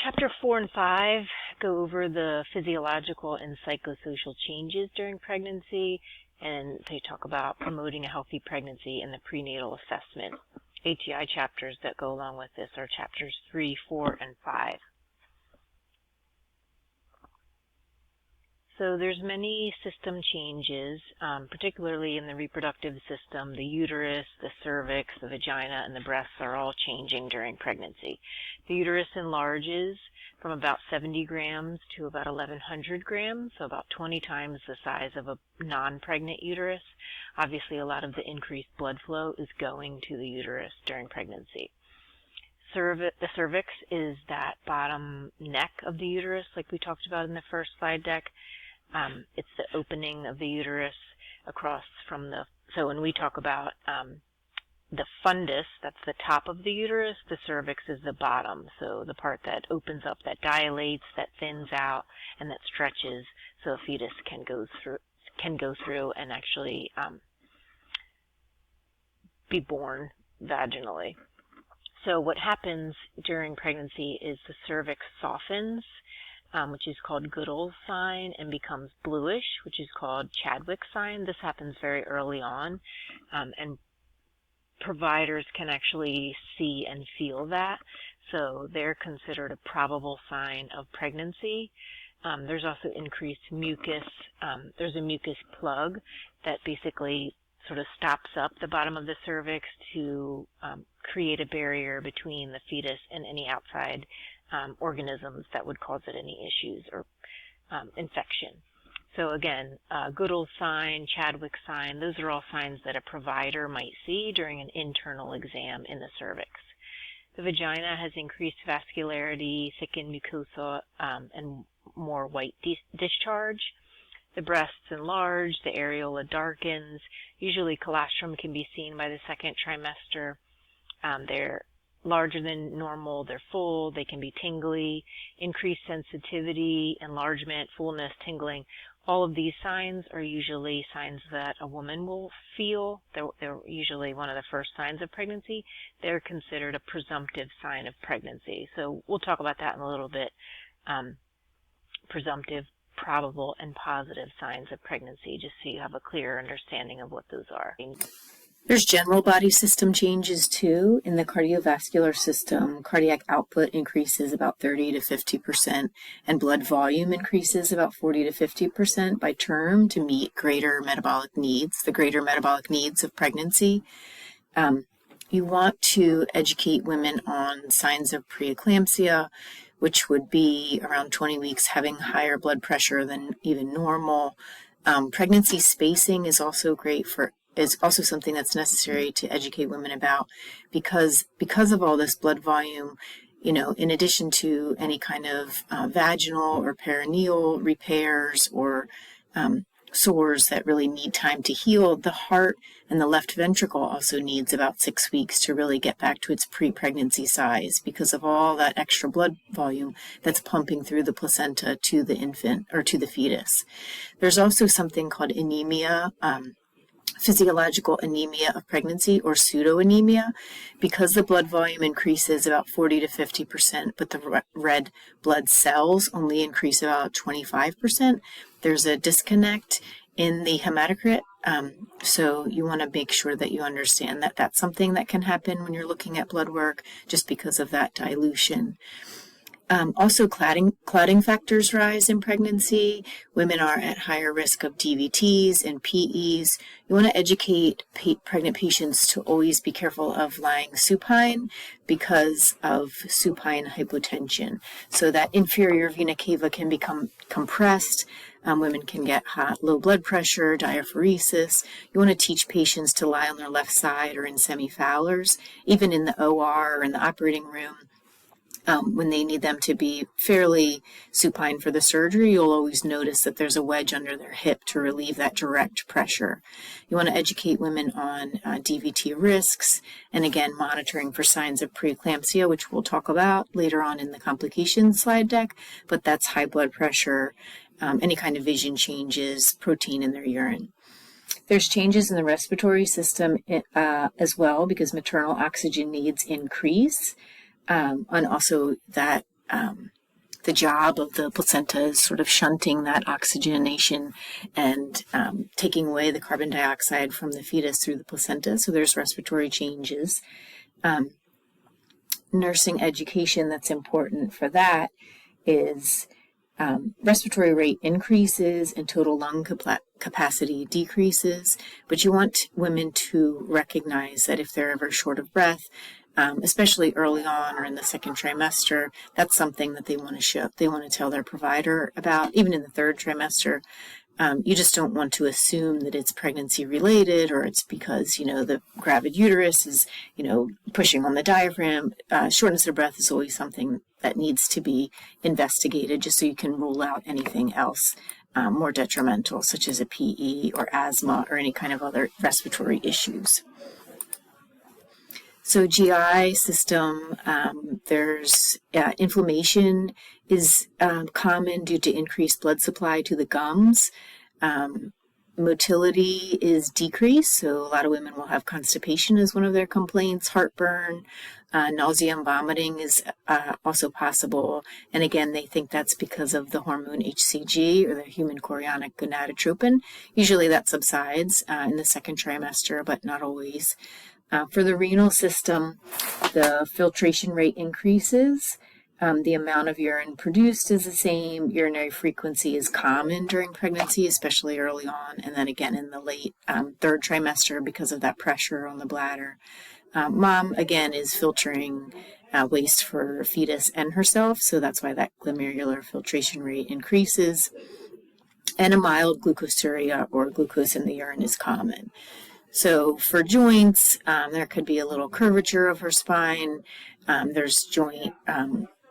Chapter 4 and 5 go over the physiological and psychosocial changes during pregnancy, and they talk about promoting a healthy pregnancy and the prenatal assessment. ATI chapters that go along with this are chapters 3, 4, and 5. So there's many system changes, particularly in the reproductive system. The uterus, the cervix, the vagina, and the breasts are all changing during pregnancy. The uterus enlarges from about 70 grams to about 1,100 grams, so about 20 times the size of a non-pregnant uterus. Obviously, a lot of the increased blood flow is going to the uterus during pregnancy. The cervix is that bottom neck of the uterus, like we talked about in the first slide deck. It's the opening of the uterus across from so when we talk about the fundus, that's the top of the uterus, the cervix is the bottom, so the part that opens up, that dilates, that thins out, and that stretches so a fetus can go through and actually be born vaginally. So what happens during pregnancy is the cervix softens, which is called Goodall's sign, and becomes bluish, which is called Chadwick's sign. This happens very early on, and providers can actually see and feel that, so they're considered a probable sign of pregnancy. There's also increased mucus. There's a mucus plug that basically sort of stops up the bottom of the cervix to create a barrier between the fetus and any outside organisms that would cause it any issues or infection. So again, Goodall's sign, Chadwick's sign, those are all signs that a provider might see during an internal exam in the cervix. The vagina has increased vascularity, thickened mucosa, and more white discharge. The breasts enlarge, the areola darkens. Usually colostrum can be seen by the second trimester. They're larger than normal, they're full, they can be tingly, increased sensitivity, enlargement, fullness, tingling. All of these signs are usually signs that a woman will feel. They're usually one of the first signs of pregnancy. They're considered a presumptive sign of pregnancy. So we'll talk about that in a little bit. Presumptive, probable, and positive signs of pregnancy, just so you have a clear understanding of what those are. There's general body system changes too. In the cardiovascular system, cardiac output increases about 30 to 50%, and blood volume increases about 40 to 50% by term to meet greater metabolic needs, the greater metabolic needs of pregnancy. You want to educate women on signs of preeclampsia, which would be around 20 weeks having higher blood pressure than even normal. Pregnancy spacing is also also something that's necessary to educate women about because of all this blood volume, in addition to any kind of vaginal or perineal repairs or sores that really need time to heal, the heart and the left ventricle also needs about 6 weeks to really get back to its pre-pregnancy size because of all that extra blood volume that's pumping through the placenta to the infant or to the fetus. There's also something called anemia, physiological anemia of pregnancy, or pseudoanemia, because the blood volume increases about 40 to 50%, but the red blood cells only increase about 25%. There's a disconnect in the hematocrit, so you want to make sure that you understand that that's something that can happen when you're looking at blood work just because of that dilution. Also, clotting factors rise in pregnancy. Women are at higher risk of DVTs and PEs. You want to educate pregnant patients to always be careful of lying supine because of supine hypotension. So that inferior vena cava can become compressed. Women can get low blood pressure, diaphoresis. You want to teach patients to lie on their left side or in semi-Fowlers, even in the OR or in the operating room. When they need them to be fairly supine for the surgery, you'll always notice that there's a wedge under their hip to relieve that direct pressure. You want to educate women on DVT risks, and again, monitoring for signs of preeclampsia, which we'll talk about later on in the complications slide deck, but that's high blood pressure, any kind of vision changes, protein in their urine. There's changes in the respiratory system as well because maternal oxygen needs increase. And also that the job of the placenta is sort of shunting that oxygenation and taking away the carbon dioxide from the fetus through the placenta. So there's respiratory changes. Nursing education that's important for that is respiratory rate increases and total lung capacity decreases, but you want women to recognize that if they're ever short of breath, especially early on or in the second trimester, that's something that they want to show. They want to tell their provider about, even in the third trimester. You just don't want to assume that it's pregnancy related or it's because, the gravid uterus is, pushing on the diaphragm. Shortness of breath is always something that needs to be investigated just so you can rule out anything else more detrimental, such as a PE or asthma or any kind of other respiratory issues. So GI system, there's inflammation is common due to increased blood supply to the gums. Motility is decreased, so a lot of women will have constipation as one of their complaints, heartburn, nausea and vomiting is also possible. And again, they think that's because of the hormone HCG or the human chorionic gonadotropin. Usually that subsides in the second trimester, but not always. For the renal system, the filtration rate increases. The amount of urine produced is the same. Urinary frequency is common during pregnancy, especially early on, and then again in the late third trimester because of that pressure on the bladder. Mom, again, is filtering waste for fetus and herself, so that's why that glomerular filtration rate increases. And a mild glucosuria or glucose in the urine is common. So for joints, there could be a little curvature of her spine. There's joint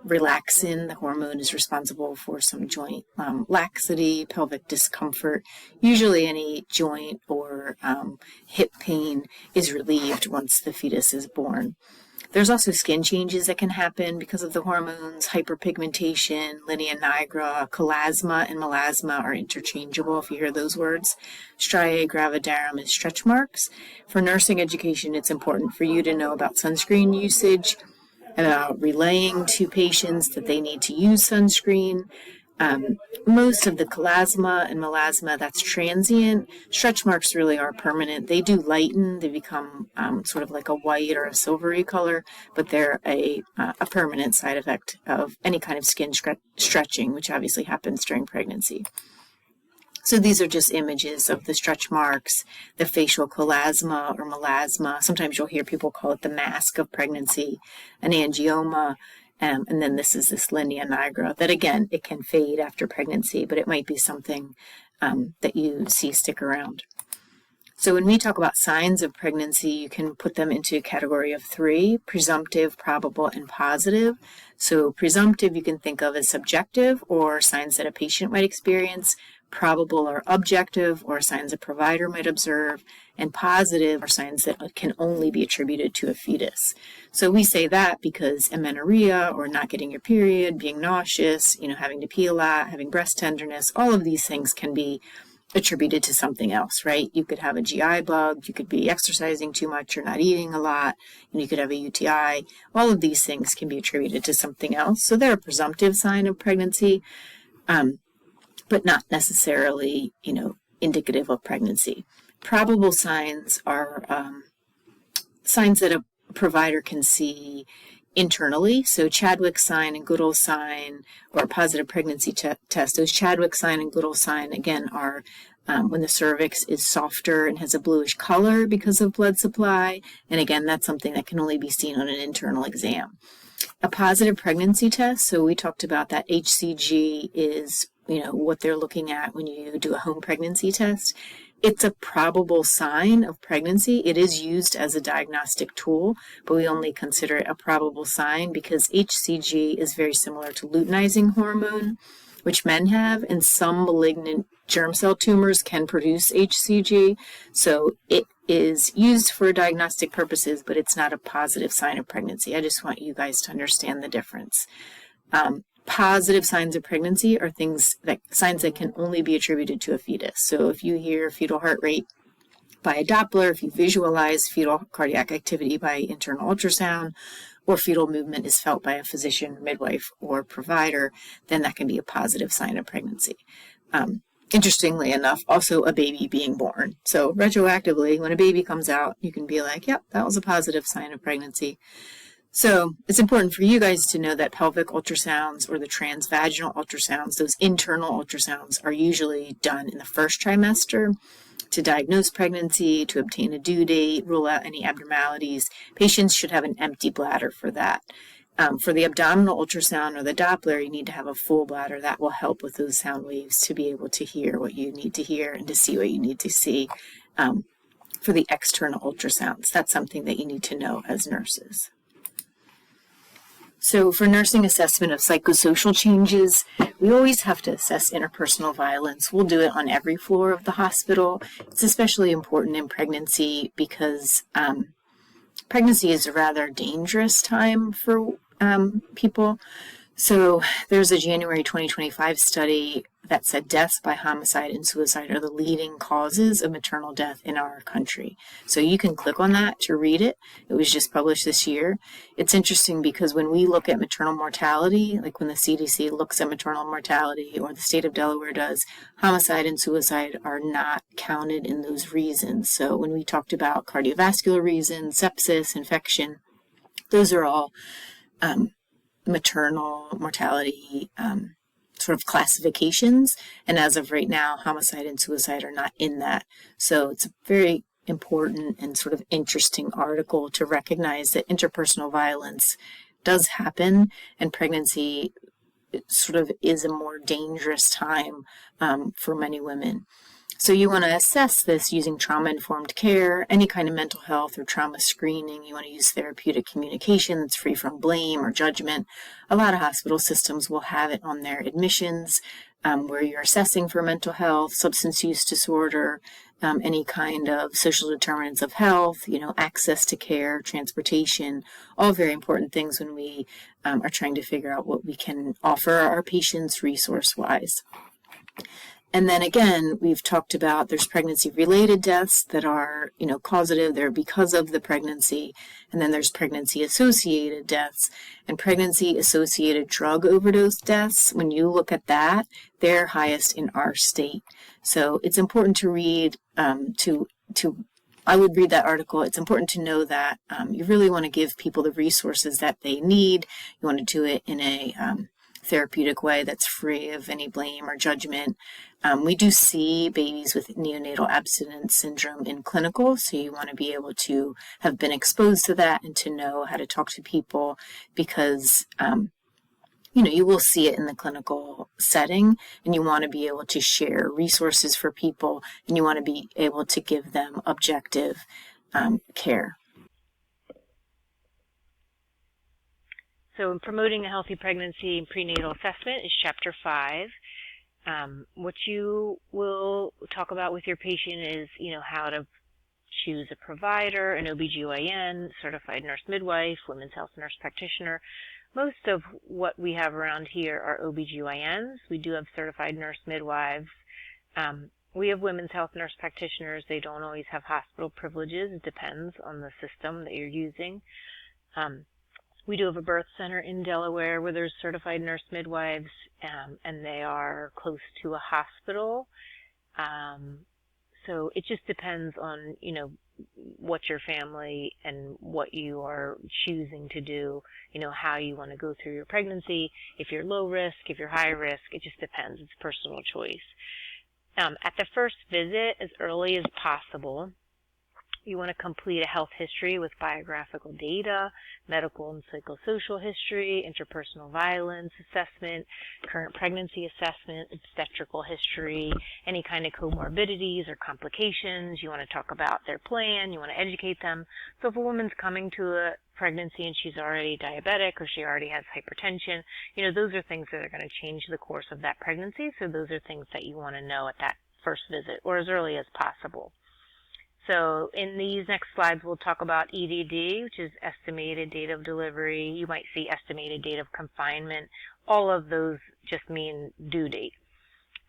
relaxin. The hormone is responsible for some joint laxity, pelvic discomfort. Usually any joint or hip pain is relieved once the fetus is born. There's also skin changes that can happen because of the hormones. Hyperpigmentation, linea nigra, chloasma, and melasma are interchangeable if you hear those words. Striae gravidarum is stretch marks. For nursing education, it's important for you to know about sunscreen usage, about relaying to patients that they need to use sunscreen. Most of the chloasma and melasma, that's transient. Stretch marks really are permanent. They do lighten. They become sort of like a white or a silvery color, but they're a permanent side effect of any kind of skin stretching, which obviously happens during pregnancy. So these are just images of the stretch marks, the facial chloasma or melasma. Sometimes you'll hear people call it the mask of pregnancy, an angioma. And then this is this linea nigra that, again, it can fade after pregnancy, but it might be something that you see stick around. So when we talk about signs of pregnancy, you can put them into a category of 3, presumptive, probable, and positive. So presumptive you can think of as subjective or signs that a patient might experience. Probable or objective or signs a provider might observe, and positive are signs that can only be attributed to a fetus. So we say that because amenorrhea or not getting your period, being nauseous, having to pee a lot, having breast tenderness, all of these things can be attributed to something else, right? You could have a GI bug, you could be exercising too much or not eating a lot, and you could have a UTI. All of these things can be attributed to something else. So they're a presumptive sign of pregnancy. But not necessarily, indicative of pregnancy. Probable signs are signs that a provider can see internally. So Chadwick sign and Goodall's sign, or a positive pregnancy test. Those Chadwick sign and Goodall sign, again, are when the cervix is softer and has a bluish color because of blood supply. And again, that's something that can only be seen on an internal exam. A positive pregnancy test, so we talked about that HCG is what they're looking at when you do a home pregnancy test. It's a probable sign of pregnancy. It is used as a diagnostic tool, but we only consider it a probable sign because HCG is very similar to luteinizing hormone, which men have, and some malignant germ cell tumors can produce HCG. So it is used for diagnostic purposes, but it's not a positive sign of pregnancy. I just want you guys to understand the difference. Positive signs of pregnancy are signs that can only be attributed to a fetus. So if you hear fetal heart rate by a Doppler, if you visualize fetal cardiac activity by internal ultrasound, or fetal movement is felt by a physician, midwife, or provider, then that can be a positive sign of pregnancy. Interestingly enough, also a baby being born. So retroactively, when a baby comes out, you can be like, yep, that was a positive sign of pregnancy. So it's important for you guys to know that pelvic ultrasounds or the transvaginal ultrasounds, those internal ultrasounds, are usually done in the first trimester to diagnose pregnancy, to obtain a due date, rule out any abnormalities. Patients should have an empty bladder for that. For the abdominal ultrasound or the Doppler, you need to have a full bladder. That will help with those sound waves to be able to hear what you need to hear and to see what you need to see. For the external ultrasounds, that's something that you need to know as nurses. So for nursing assessment of psychosocial changes, we always have to assess interpersonal violence. We'll do it on every floor of the hospital. It's especially important in pregnancy because pregnancy is a rather dangerous time for people. So there's a January 2025 study that said deaths by homicide and suicide are the leading causes of maternal death in our country. So you can click on that to read it. It was just published this year. It's interesting because when we look at maternal mortality, like when the CDC looks at maternal mortality or the state of Delaware does, homicide and suicide are not counted in those reasons. So when we talked about cardiovascular reasons, sepsis, infection, those are all maternal mortality sort of classifications, and as of right now, homicide and suicide are not in that. So it's a very important and sort of interesting article to recognize that interpersonal violence does happen, and pregnancy sort of is a more dangerous time for many women. So you want to assess this using trauma-informed care, any kind of mental health or trauma screening. You want to use therapeutic communication that's free from blame or judgment. A lot of hospital systems will have it on their admissions where you're assessing for mental health, substance use disorder, any kind of social determinants of health, access to care, transportation, all very important things when we are trying to figure out what we can offer our patients resource-wise. And then again, we've talked about there's pregnancy-related deaths that are, causative. They're because of the pregnancy. And then there's pregnancy-associated deaths. And pregnancy-associated drug overdose deaths, when you look at that, they're highest in our state. So it's important to read, I would read that article. It's important to know that you really want to give people the resources that they need. You want to do it in a therapeutic way that's free of any blame or judgment. We do see babies with neonatal abstinence syndrome in clinical, so you want to be able to have been exposed to that and to know how to talk to people because, you will see it in the clinical setting, and you want to be able to share resources for people, and you want to be able to give them objective care. So in promoting a healthy pregnancy and prenatal assessment is Chapter 5. What you will talk about with your patient is, how to choose a provider, an OBGYN, certified nurse midwife, women's health nurse practitioner. Most of what we have around here are OBGYNs. We do have certified nurse midwives. We have women's health nurse practitioners. They don't always have hospital privileges. It depends on the system that you're using. We do have a birth center in Delaware where there's certified nurse midwives, and they are close to a hospital. So it just depends on, what your family and what you are choosing to do, how you want to go through your pregnancy. If you're low risk, if you're high risk, it just depends. It's personal choice. At the first visit, as early as possible, you want to complete a health history with biographical data, medical and psychosocial history, interpersonal violence assessment, current pregnancy assessment, obstetrical history, any kind of comorbidities or complications. You want to talk about their plan. You want to educate them. So if a woman's coming to a pregnancy and she's already diabetic or she already has hypertension, those are things that are going to change the course of that pregnancy. So those are things that you want to know at that first visit or as early as possible. So in these next slides, we'll talk about EDD, which is estimated date of delivery. You might see estimated date of confinement. All of those just mean due date.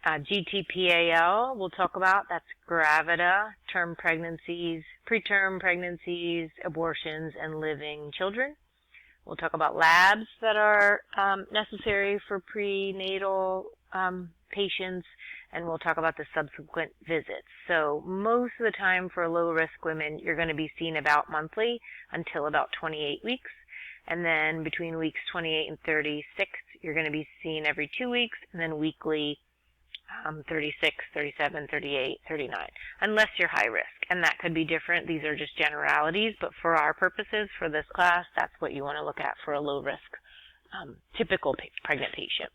GTPAL we'll talk about. That's gravida, term pregnancies, preterm pregnancies, abortions, and living children. We'll talk about labs that are necessary for prenatal patients, and we'll talk about the subsequent visits. So most of the time for low-risk women, you're going to be seen about monthly until about 28 weeks. And then between weeks 28 and 36, you're going to be seen every 2 weeks, and then weekly 36, 37, 38, 39, unless you're high risk. And that could be different. These are just generalities, but for our purposes, for this class, that's what you want to look at for a low risk typical pregnant patient.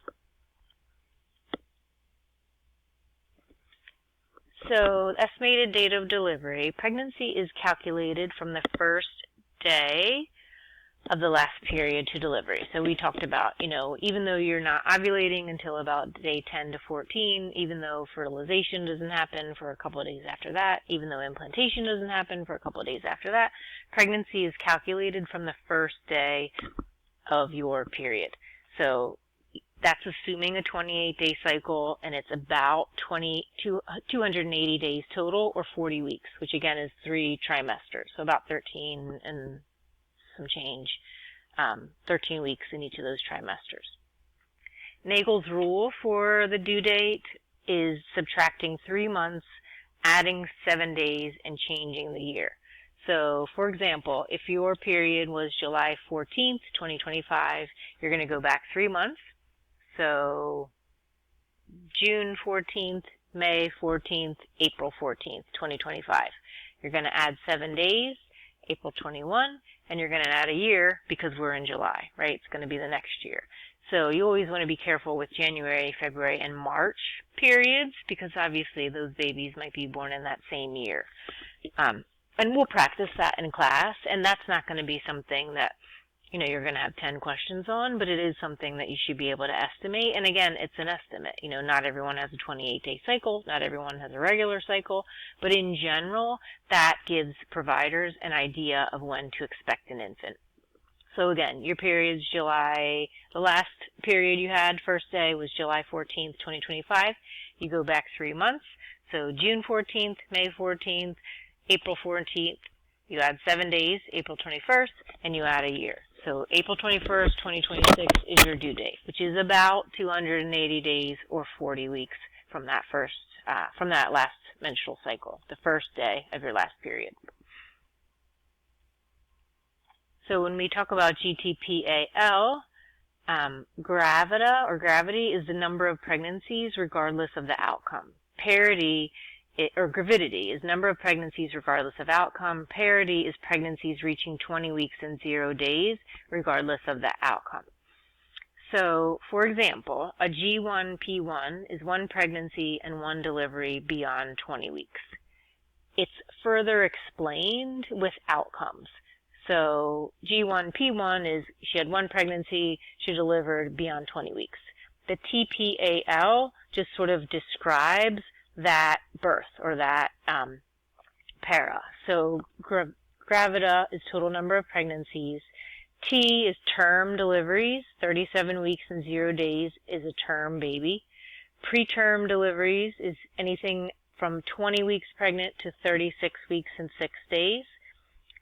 So estimated date of delivery. Pregnancy is calculated from the first day of the last period to delivery. So we talked about, even though you're not ovulating until about day 10 to 14, even though fertilization doesn't happen for a couple of days after that, even though implantation doesn't happen for a couple of days after that, pregnancy is calculated from the first day of your period. So that's assuming a 28-day cycle, and it's about 280 days total, or 40 weeks, which again is 3 trimesters, so about 13 and some change, 13 weeks in each of those trimesters. Nagel's rule for the due date is subtracting 3 months, adding 7 days, and changing the year. So, for example, if your period was July 14th, 2025, you're going to go back 3 months. So, June 14th, May 14th, April 14th, 2025. You're going to add 7 days, April 21, and you're going to add a year because we're in July, right? It's going to be the next year. So you always want to be careful with January, February, and March periods because obviously those babies might be born in that same year. And we'll practice that in class, and that's not going to be something that you're going to have 10 questions on, but it is something that you should be able to estimate. And again, it's an estimate. Not everyone has a 28-day cycle. Not everyone has a regular cycle. But in general, that gives providers an idea of when to expect an infant. So again, your period's July, the last period you had, first day, was July 14th, 2025. You go back 3 months. So June 14th, May 14th, April 14th. You add 7 days, April 21st, and you add a year. So April 21st, 2026 is your due date, which is about 280 days or 40 weeks from that last menstrual cycle, the first day of your last period. So when we talk about GTPAL, gravity is the number of pregnancies regardless of the outcome. Parity or gravidity is number of pregnancies regardless of outcome. Parity is pregnancies reaching 20 weeks and 0 days regardless of the outcome. So, for example, a G1P1 is 1 pregnancy and 1 delivery beyond 20 weeks. It's further explained with outcomes. So G1P1 is she had 1 pregnancy, she delivered beyond 20 weeks. The TPAL just sort of describes that birth or that para. So gravida is total number of pregnancies. T is term deliveries. 37 weeks and 0 days is a term baby. Preterm deliveries is anything from 20 weeks pregnant to 36 weeks and 6 days.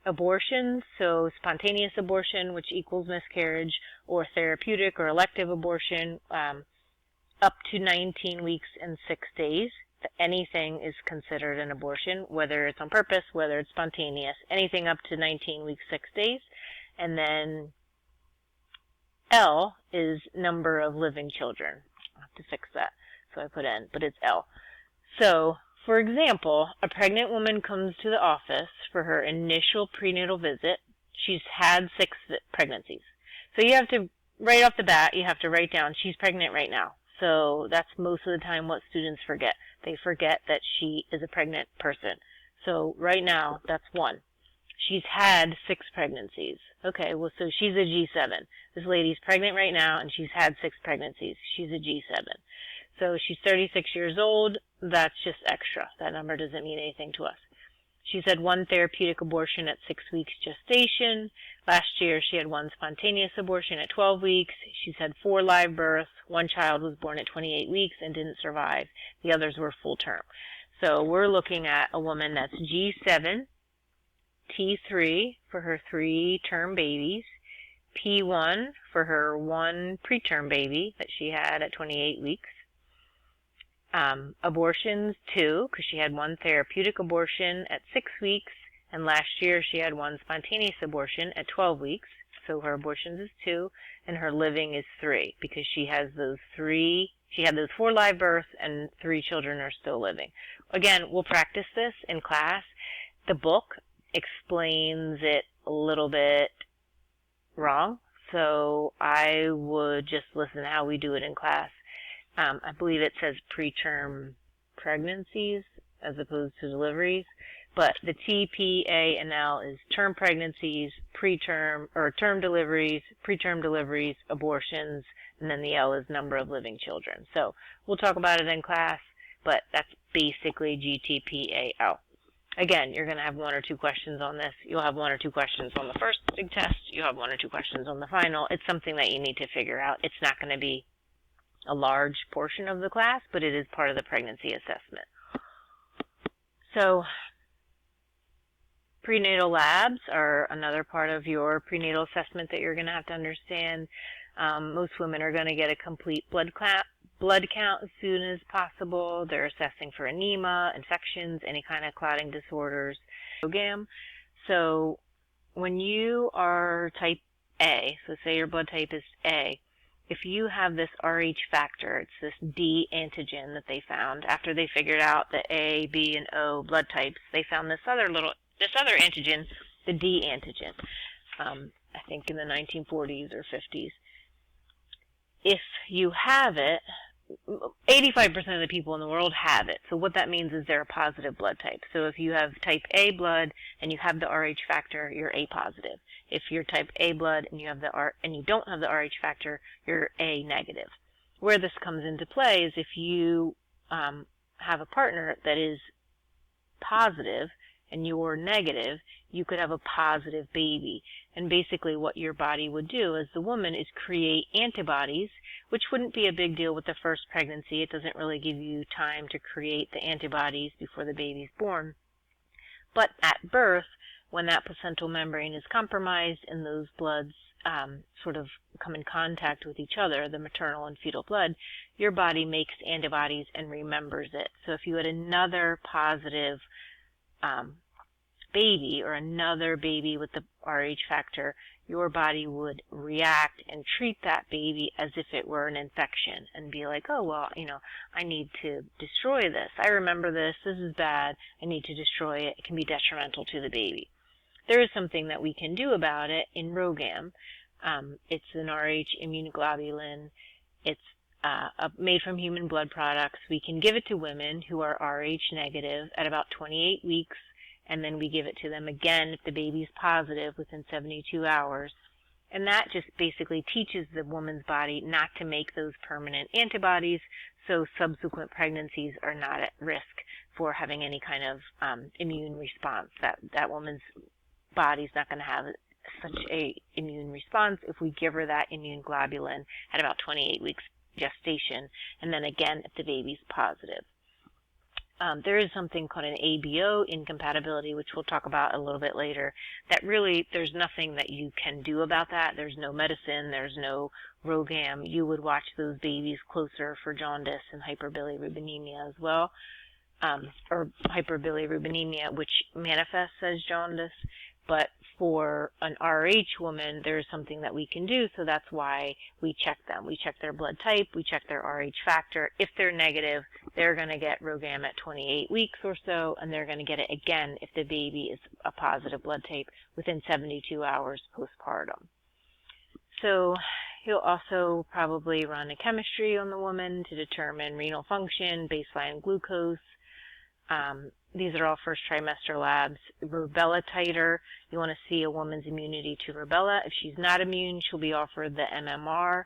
Abortions, so spontaneous abortion, which equals miscarriage, or therapeutic or elective abortion, up to 19 weeks and 6 days. Anything is considered an abortion, whether it's on purpose, whether it's spontaneous, anything up to 19 weeks, 6 days. And then L is number of living children. I'll have to fix that. So I put N, but it's L. So, for example, a pregnant woman comes to the office for her initial prenatal visit. She's had 6 pregnancies. So you have to, right off the bat, you have to write down she's pregnant right now. So that's most of the time what students forget. They forget that she is a pregnant person. So right now, that's 1. She's had 6 pregnancies. Okay, well, so she's a G7. This lady's pregnant right now, and she's had 6 pregnancies. She's a G7. So she's 36 years old. That's just extra. That number doesn't mean anything to us. She's had 1 therapeutic abortion at 6 weeks gestation. Last year, she had 1 spontaneous abortion at 12 weeks. She's had 4 live births. 1 child was born at 28 weeks and didn't survive. The others were full term. So we're looking at a woman that's G7, T3 for her 3 term babies, P1 for her one preterm baby that she had at 28 weeks. Abortions 2, because she had one therapeutic abortion at 6 weeks, and last year she had one spontaneous abortion at 12 weeks. So her abortions is 2, and her living is 3, because she had those 4 live births and 3 children are still living. Again, we'll practice this in class. The book explains it a little bit wrong, so I would just listen to how we do it in class. I believe it says preterm pregnancies as opposed to deliveries, but the T, P, A, and L is term pregnancies, term deliveries, preterm deliveries, abortions, and then the L is number of living children. So we'll talk about it in class, but that's basically GTPAL. Again, you're going to have 1 or 2 questions on this. You'll have 1 or 2 questions on the first big test. You'll have 1 or 2 questions on the final. It's something that you need to figure out. It's not going to be a large portion of the class, but it is part of the pregnancy assessment. So prenatal labs are another part of your prenatal assessment that you're going to have to understand. Most women are going to get a complete blood count as soon as possible. They're assessing for anemia, infections, any kind of clotting disorders, RhoGAM. So when you are type A, so say your blood type is A, if you have this Rh factor, it's this D antigen that they found after they figured out the A, B, and O blood types, they found this other antigen, the D antigen, I think in the 1940s or 50s. If you have it, 85% of the people in the world have it. So what that means is they're a positive blood type. So if you have type A blood and you have the Rh factor, you're A positive. If you're type A blood and you don't have the Rh factor, you're A negative. Where this comes into play is if you have a partner that is positive and you're negative, you could have a positive baby. And basically what your body would do as the woman is create antibodies, which wouldn't be a big deal with the first pregnancy. It doesn't really give you time to create the antibodies before the baby's born. But at birth, when that placental membrane is compromised and those bloods sort of come in contact with each other, the maternal and fetal blood, your body makes antibodies and remembers it. So if you had another positive baby or another baby with the Rh factor, your body would react and treat that baby as if it were an infection and be like, oh, well, I need to destroy this. I remember this. This is bad. I need to destroy it. It can be detrimental to the baby. There is something that we can do about it in RhoGAM. It's an Rh immunoglobulin. It's made from human blood products. We can give it to women who are Rh negative at about 28 weeks, and then we give it to them again if the baby's positive within 72 hours. And that just basically teaches the woman's body not to make those permanent antibodies, so subsequent pregnancies are not at risk for having any kind of immune response. That woman's body's not going to have such a immune response if we give her that immune globulin at about 28 weeks gestation, and then again if the baby's positive. There is something called an ABO incompatibility, which we'll talk about a little bit later, that really there's nothing that you can do about that. There's no medicine, there's no RhoGAM. You would watch those babies closer for jaundice and hyperbilirubinemia as well, or hyperbilirubinemia, which manifests as jaundice. But for an Rh woman, there's something that we can do, so that's why we check them. We check their blood type, we check their Rh factor. If they're negative, they're going to get RhoGAM at 28 weeks or so, and they're going to get it again if the baby is a positive blood type within 72 hours postpartum. So he'll also probably run a chemistry on the woman to determine renal function, baseline glucose. These are all first trimester labs. Rubella titer, you want to see a woman's immunity to rubella. If she's not immune, she'll be offered the MMR,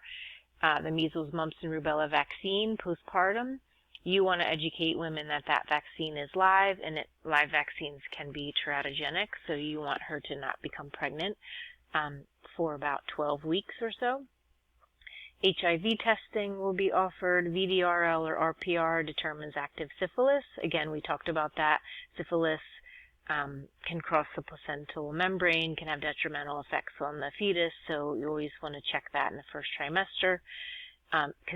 the measles, mumps, and rubella vaccine postpartum. You want to educate women that that vaccine is live, and live vaccines can be teratogenic, so you want her to not become pregnant for about 12 weeks or so. HIV testing will be offered. VDRL or RPR determines active syphilis. Again, we talked about that. Syphilis can cross the placental membrane, can have detrimental effects on the fetus, so you always want to check that in the first trimester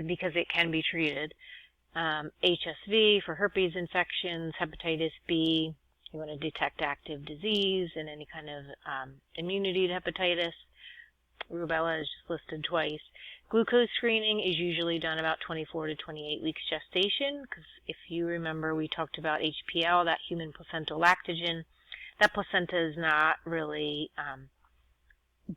because it can be treated. HSV for herpes infections, hepatitis B, you want to detect active disease and any kind of immunity to hepatitis. Rubella is just listed twice. Glucose screening is usually done about 24 to 28 weeks gestation, because if you remember, we talked about HPL, that human placental lactogen. That placenta is not really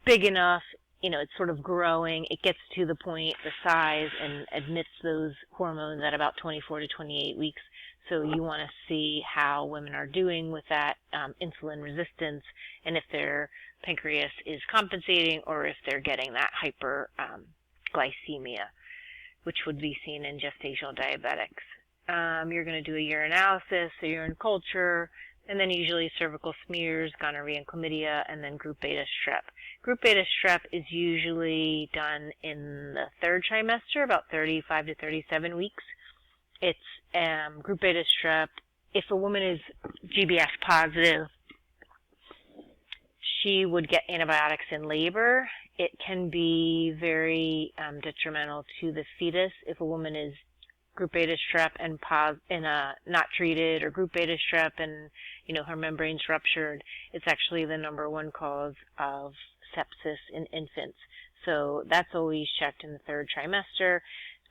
big enough. It's sort of growing. It gets to the point, the size, and admits those hormones at about 24 to 28 weeks. So you want to see how women are doing with that insulin resistance, and if their pancreas is compensating or if they're getting that hyperglycemia, which would be seen in gestational diabetics. You're going to do a urinalysis, a urine culture, and then usually cervical smears, gonorrhea and chlamydia, and then group beta strep. Group beta strep is usually done in the third trimester, about 35 to 37 weeks. It's group beta strep. If a woman is GBS positive, she would get antibiotics in labor. It can be very detrimental to the fetus if a woman is group beta strep and not treated, or group beta strep and her membrane's ruptured. It's actually the #1 cause of sepsis in infants. So that's always checked in the third trimester.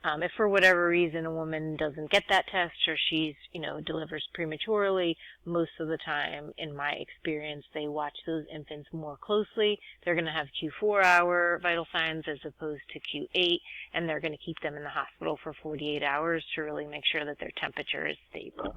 If for whatever reason a woman doesn't get that test, or she's, delivers prematurely, most of the time, in my experience, they watch those infants more closely. They're going to have Q4-hour vital signs as opposed to Q8, and they're going to keep them in the hospital for 48 hours to really make sure that their temperature is stable.